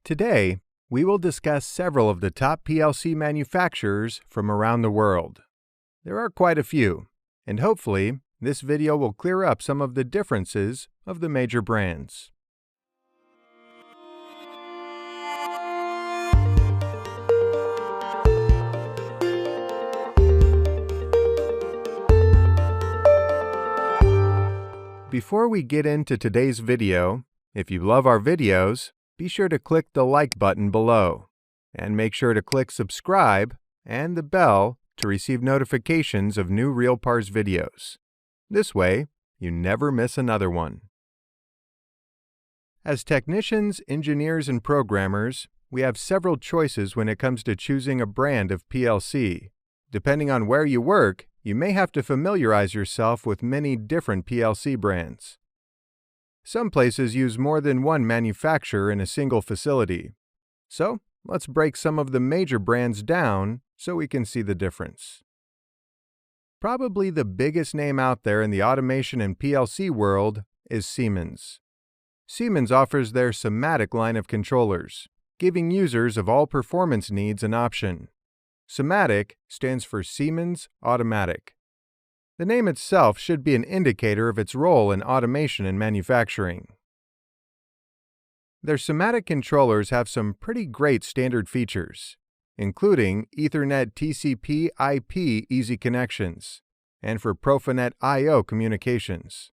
Today, we will discuss several of the top PLC manufacturers from around the world. There are quite a few, and hopefully, this video will clear up some of the differences of the major brands. Before we get into today's video, if you love our videos, be sure to click the like button below, and make sure to click subscribe and the bell to receive notifications of new RealPARS videos. This way, you never miss another one. As technicians, engineers, and programmers, we have several choices when it comes to choosing a brand of PLC. Depending on where you work, you may have to familiarize yourself with many different PLC brands. Some places use more than one manufacturer in a single facility. So, let's break some of the major brands down so we can see the difference. Probably the biggest name out there in the automation and PLC world is Siemens. Siemens offers their SIMATIC line of controllers, giving users of all performance needs an option. SIMATIC stands for Siemens Automatic. The name itself should be an indicator of its role in automation and manufacturing. Their SIMATIC controllers have some pretty great standard features, including Ethernet TCP/IP easy connections, and for Profinet I/O communications.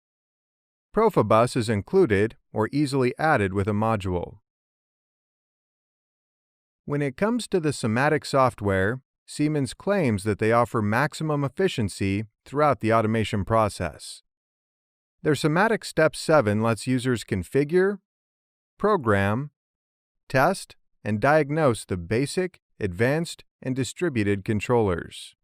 Profibus is included or easily added with a module. When it comes to the SIMATIC software, Siemens claims that they offer maximum efficiency throughout the automation process. Their SIMATIC Step 7 lets users configure, program, test, and diagnose the basic, advanced, and distributed controllers.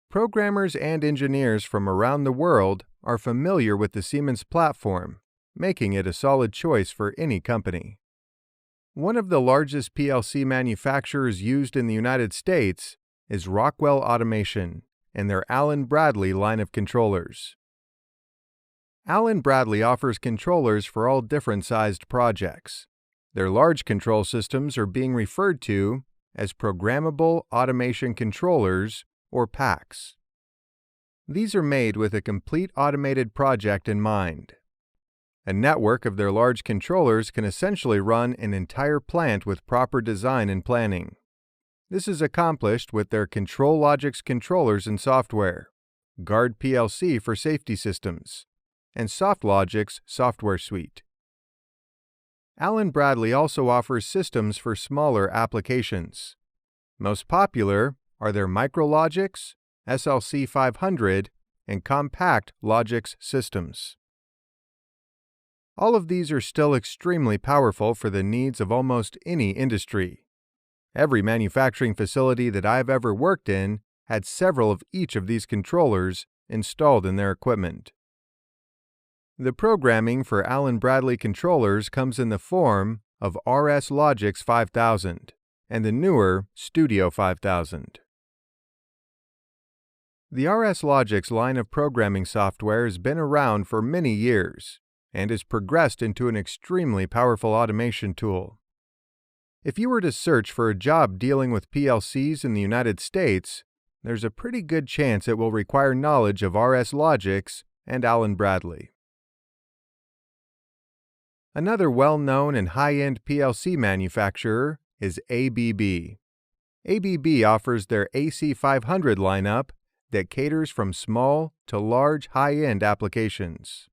Programmers and engineers from around the world are familiar with the Siemens platform, making it a solid choice for any company. One of the largest PLC manufacturers used in the United States is Rockwell Automation and their Allen-Bradley line of controllers. Allen-Bradley offers controllers for all different sized projects. Their large control systems are being referred to as Programmable Automation Controllers, or PACs. These are made with a complete automated project in mind. A network of their large controllers can essentially run an entire plant with proper design and planning. This is accomplished with their ControlLogix controllers and software, Guard PLC for safety systems, and SoftLogix software suite. Allen-Bradley also offers systems for smaller applications. Most popular are their MicroLogix, SLC 500, and Compact Logix systems. All of these are still extremely powerful for the needs of almost any industry. Every manufacturing facility that I've ever worked in had several of each of these controllers installed in their equipment. The programming for Allen-Bradley controllers comes in the form of RS-Logix 5000 and the newer Studio 5000. The RS-Logix line of programming software has been around for many years and has progressed into an extremely powerful automation tool. If you were to search for a job dealing with PLCs in the United States, there's a pretty good chance it will require knowledge of RS-Logix and Allen-Bradley. Another well-known and high-end PLC manufacturer is ABB. ABB offers their AC500 lineup that caters from small to large high-end applications.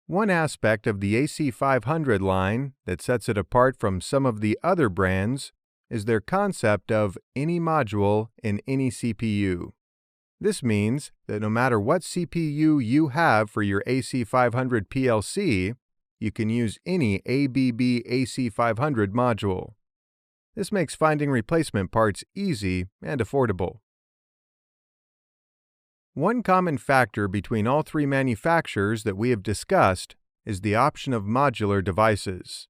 One aspect of the AC500 line that sets it apart from some of the other brands is their concept of any module in any CPU. This means that no matter what CPU you have for your AC500 PLC, you can use any ABB AC500 module. This makes finding replacement parts easy and affordable. One common factor between all three manufacturers that we have discussed is the option of modular devices.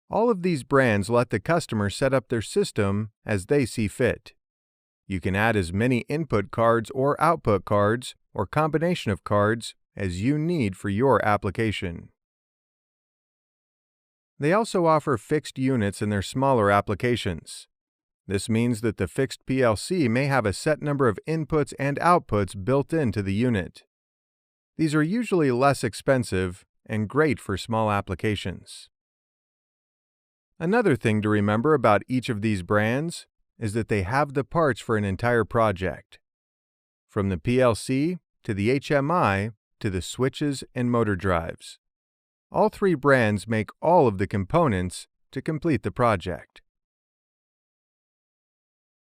All of these brands let the customer set up their system as they see fit. You can add as many input cards or output cards or combination of cards as you need for your application. They also offer fixed units in their smaller applications. This means that the fixed PLC may have a set number of inputs and outputs built into the unit. These are usually less expensive and great for small applications. Another thing to remember about each of these brands is that they have the parts for an entire project. From the PLC to the HMI to the switches and motor drives. All three brands make all of the components to complete the project.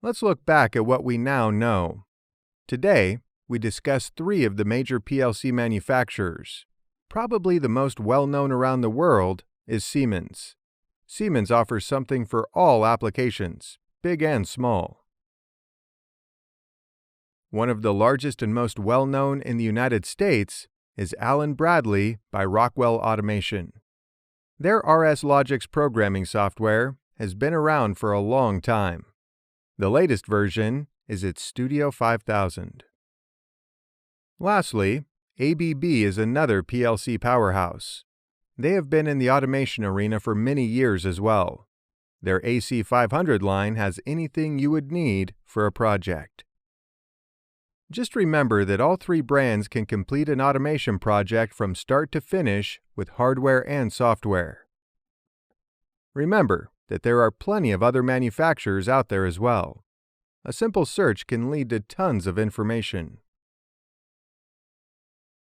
Let's look back at what we now know. Today, we discussed three of the major PLC manufacturers. Probably the most well-known around the world is Siemens. Siemens offers something for all applications, big and small. One of the largest and most well-known in the United States is Allen Bradley by Rockwell Automation. Their RS Logix programming software has been around for a long time. The latest version is its Studio 5000. Lastly, ABB is another PLC powerhouse. They have been in the automation arena for many years as well. Their AC500 line has anything you would need for a project. Just remember that all three brands can complete an automation project from start to finish with hardware and software. Remember that there are plenty of other manufacturers out there as well. A simple search can lead to tons of information.